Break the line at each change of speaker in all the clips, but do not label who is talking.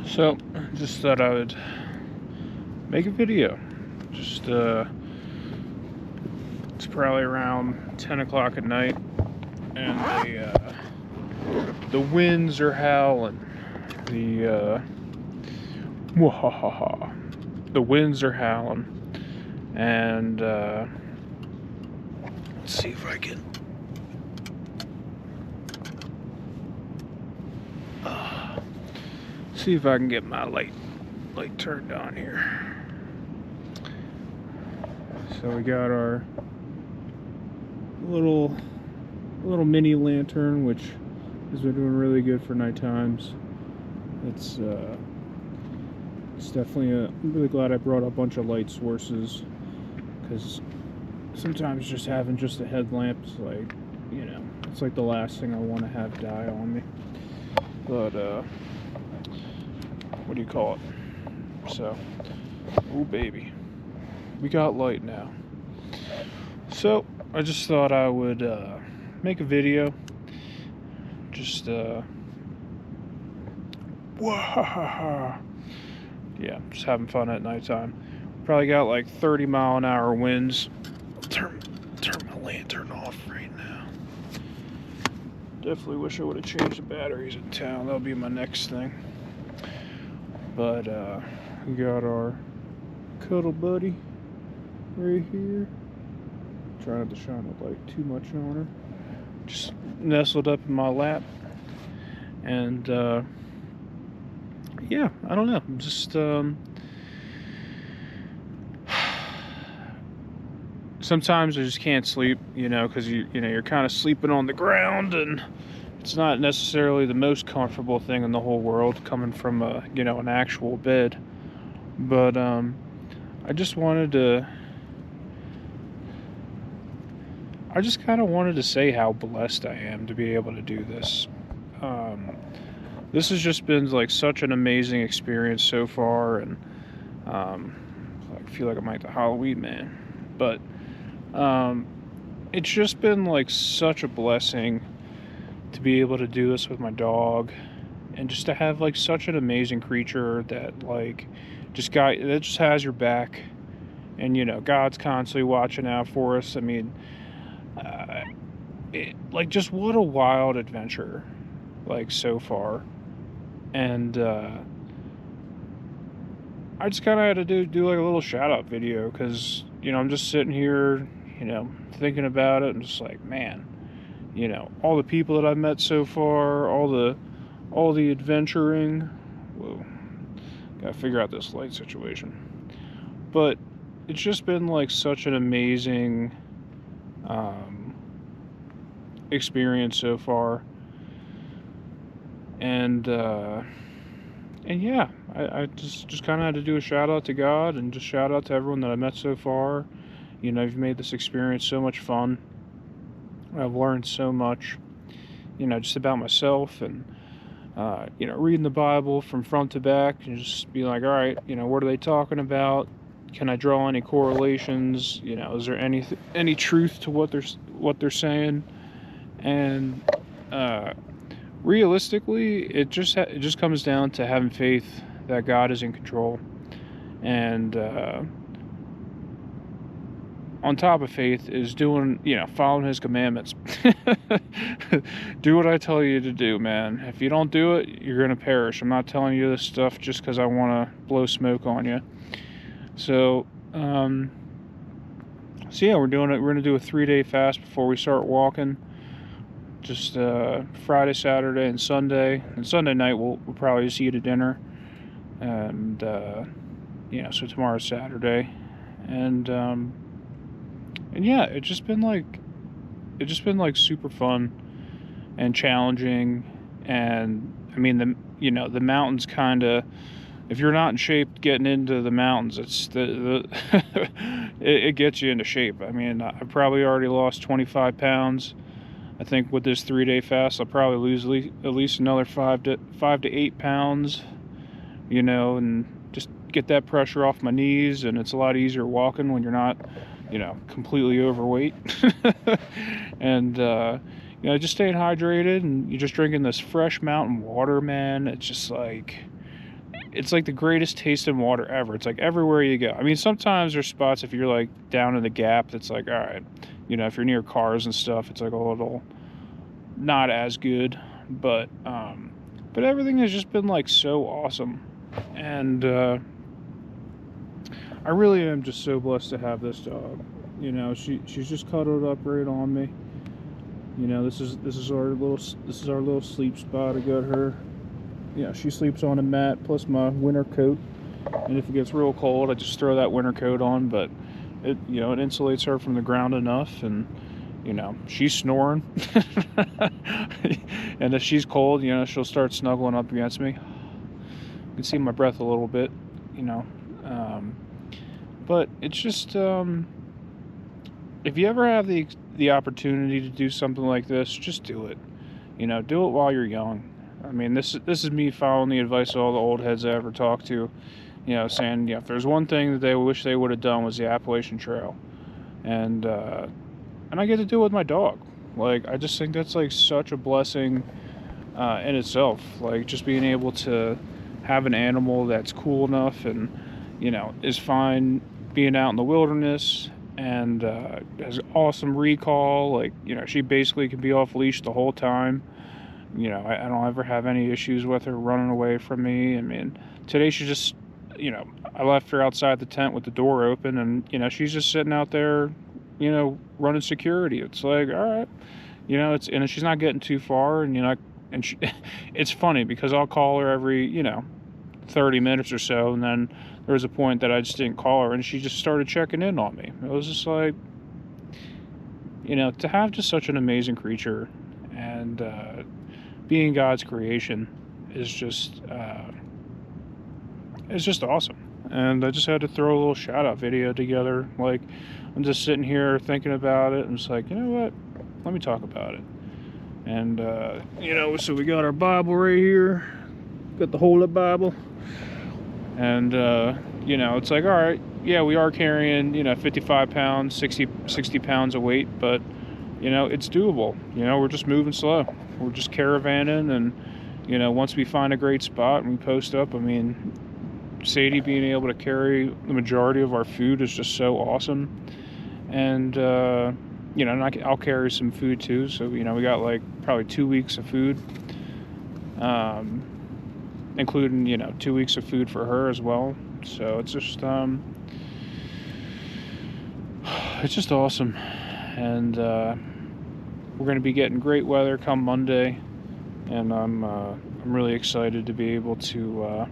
So, just thought I would make a video. Just, it's probably around 10 o'clock at night, and the winds are howling. The winds are howling, and let's see if I can. See if I can get my light turned on here. So we got our little mini lantern, which has been doing really good for night times. It's definitely I'm really glad I brought a bunch of light sources, because sometimes just having just a headlamp is like, it's like the last thing I want to have die on me. But what do you call it? So, oh baby, we got light now. So I just thought I would make a video. Just yeah, just having fun at nighttime. Probably got like 30-mile-an-hour winds. Turn my lantern off right now. Definitely wish I would have changed the batteries in town. That'll be my next thing. But we got our cuddle buddy right here. Trying not to shine the light too much on her. Just nestled up in my lap. And yeah, I don't know. I'm just sometimes I just can't sleep, because you're kind of sleeping on the ground, and it's not necessarily the most comfortable thing in the whole world coming from an actual bed. But I just kind of wanted to say how blessed I am to be able to do this. This has just been like such an amazing experience so far, and I feel like I'm like the Halloween man, but it's just been like such a blessing to be able to do this with my dog, and just to have like such an amazing creature that that just has your back, and God's constantly watching out for us. I mean, just what a wild adventure, so far. And I just kind of had to do like a little shout out video, because I'm just sitting here thinking about it, and just like, man, all the people that I've met so far, all the adventuring. Whoa, gotta figure out this light situation. But it's just been like such an amazing experience so far. And yeah, I just kind of had to do a shout out to God, and just shout out to everyone that I met so far. You've made this experience so much fun. I've learned so much, just about myself, and reading the Bible from front to back, and just be like, all right, what are they talking about? Can I draw any correlations? Is there any truth to what they're saying? And realistically, it just comes down to having faith that God is in control, and on top of faith is following His commandments. Do what I tell you to do, man. If you don't do it, you're gonna perish. I'm not telling you this stuff just because I want to blow smoke on you. So yeah, we're gonna do a 3-day fast before we start walking. Just Friday, Saturday, and Sunday. And Sunday night we'll probably just eat a dinner. And so tomorrow's Saturday. And yeah, it's just been like super fun and challenging. And I mean, the mountains kind of, if you're not in shape getting into the mountains, it's it gets you into shape. I mean, I probably already lost 25 pounds. I think with this 3-day fast, I'll probably lose at least another 5 to 8 pounds, and just get that pressure off my knees. And it's a lot easier walking when you're not, completely overweight. And, just staying hydrated, and you're just drinking this fresh mountain water, man. It's just like, it's like the greatest taste in water ever. It's like everywhere you go. I mean, sometimes there's spots if you're like down in the gap that's like, all right, you know, if you're near cars and stuff, it's like a little not as good. But everything has just been like so awesome, and I really am just so blessed to have this dog. You know, she's just cuddled up right on me. You know, this is our little sleep spot. I got her. Yeah, she sleeps on a mat plus my winter coat. And if it gets real cold, I just throw that winter coat on. But it insulates her from the ground enough. And you know, she's snoring. And if she's cold, you know, she'll start snuggling up against me. You can see my breath a little bit. You know, but it's just if you ever have the opportunity to do something like this, just do it. You know, do it while you're young. I mean, this is me following the advice of all the old heads I ever talked to. You know, saying, if there's one thing that they wish they would have done was the Appalachian Trail, and I get to do it with my dog. Like, I just think that's like such a blessing in itself. Like, just being able to have an animal that's cool enough and, you know, is fine being out in the wilderness, and has awesome recall. Like, you know, she basically can be off leash the whole time. You know, I don't ever have any issues with her running away from me. I mean, today she just, you know, I left her outside the tent with the door open, and, you know, she's just sitting out there, you know, running security. It's like, all right, you know, and she's not getting too far, and, you know, and she, it's funny because I'll call her every, you know, 30 minutes or so, and then there was a point that I just didn't call her, and she just started checking in on me. It was just like, you know, to have just such an amazing creature, and being God's creation is just it's just awesome. And I just had to throw a little shout out video together. Like, I'm just sitting here thinking about it, and it's like, you know what, let me talk about it. And you know, so we got our Bible right here, got the Holy Bible, and you know, it's like, all right, yeah, we are carrying, you know, 55 pounds, 60 pounds of weight, but you know, it's doable. You know, we're just moving slow. We're just caravanning, and you know, once we find a great spot and we post up, I mean, Sadie being able to carry the majority of our food is just so awesome. And you know, and I'll carry some food too. So, you know, we got like probably 2 weeks of food, including, you know, 2 weeks of food for her as well. So it's just awesome. And we're going to be getting great weather come Monday, and I'm really excited to be able to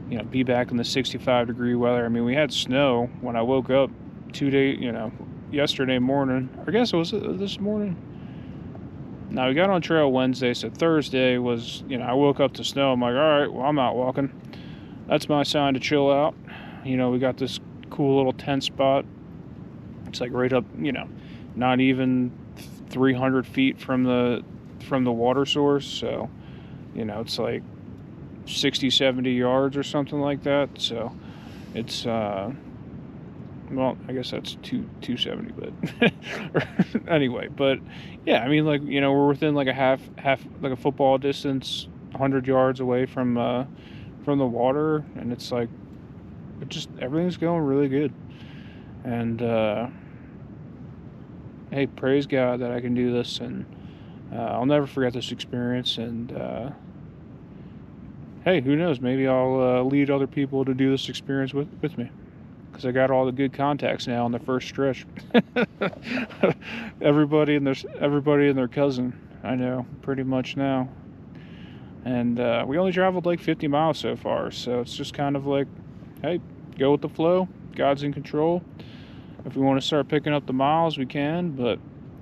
you know, be back in the 65-degree weather. I mean, we had snow when I woke up yesterday morning. I guess it was this morning. Now, we got on trail Wednesday, so Thursday was, you know, I woke up to snow. I'm like, all right, well, I'm out walking. That's my sign to chill out. You know, we got this cool little tent spot. It's like right up, you know, not even 300 feet from the water source. So, you know, it's like 60, 70 yards or something like that. So it's well, I guess that's 270, but anyway. But yeah, I mean, like, you know, we're within like a half like a football distance, 100 yards away from the water, and it's like, it just, everything's going really good. And hey, praise God that I can do this, and I'll never forget this experience. And hey, who knows, maybe I'll lead other people to do this experience with me, because I got all the good contacts now on the first stretch. everybody and their cousin I know pretty much now. And we only traveled like 50 miles so far, so it's just kind of like, hey, go with the flow. God's in control. If we want to start picking up the miles, we can, but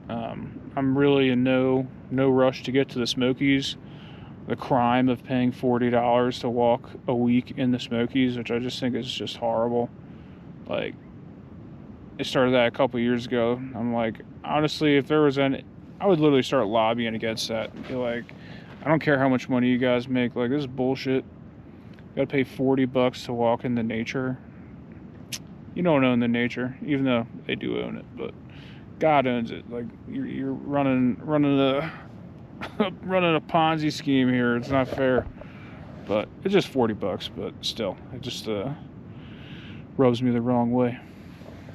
I'm really in no rush to get to the Smokies. The crime of paying $40 to walk a week in the Smokies, which I just think is just horrible. Like, I started that a couple years ago. I'm like, honestly, if there was I would literally start lobbying against that. Be like, I don't care how much money you guys make. Like, this is bullshit. You gotta pay $40 to walk in the nature. You don't own the nature, even though they do own it, but God owns it. Like, you're running a running a Ponzi scheme here. It's not fair. But it's just $40, but still, it just rubs me the wrong way.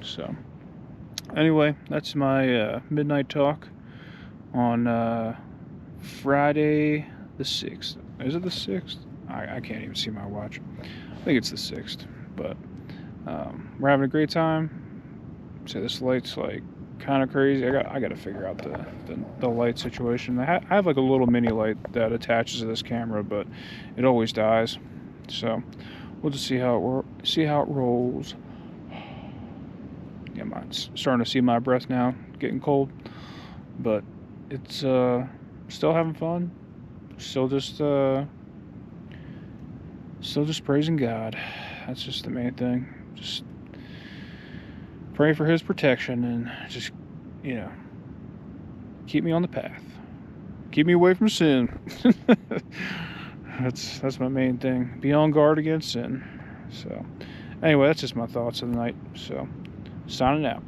So anyway, that's my midnight talk on Friday the 6th. Is it the 6th? I can't even see my watch. I think it's the 6th. But we're having a great time. So this light's like kind of crazy. I got to figure out the light situation. I have like a little mini light that attaches to this camera, but it always dies. So we'll just see how it rolls. Yeah, I'm starting to see my breath now, getting cold, but it's still having fun. Still just praising God. That's just the main thing. Just pray for His protection and just, keep me on the path. Keep me away from sin. That's my main thing. Be on guard against sin. So, anyway, that's just my thoughts of the night. So, signing out.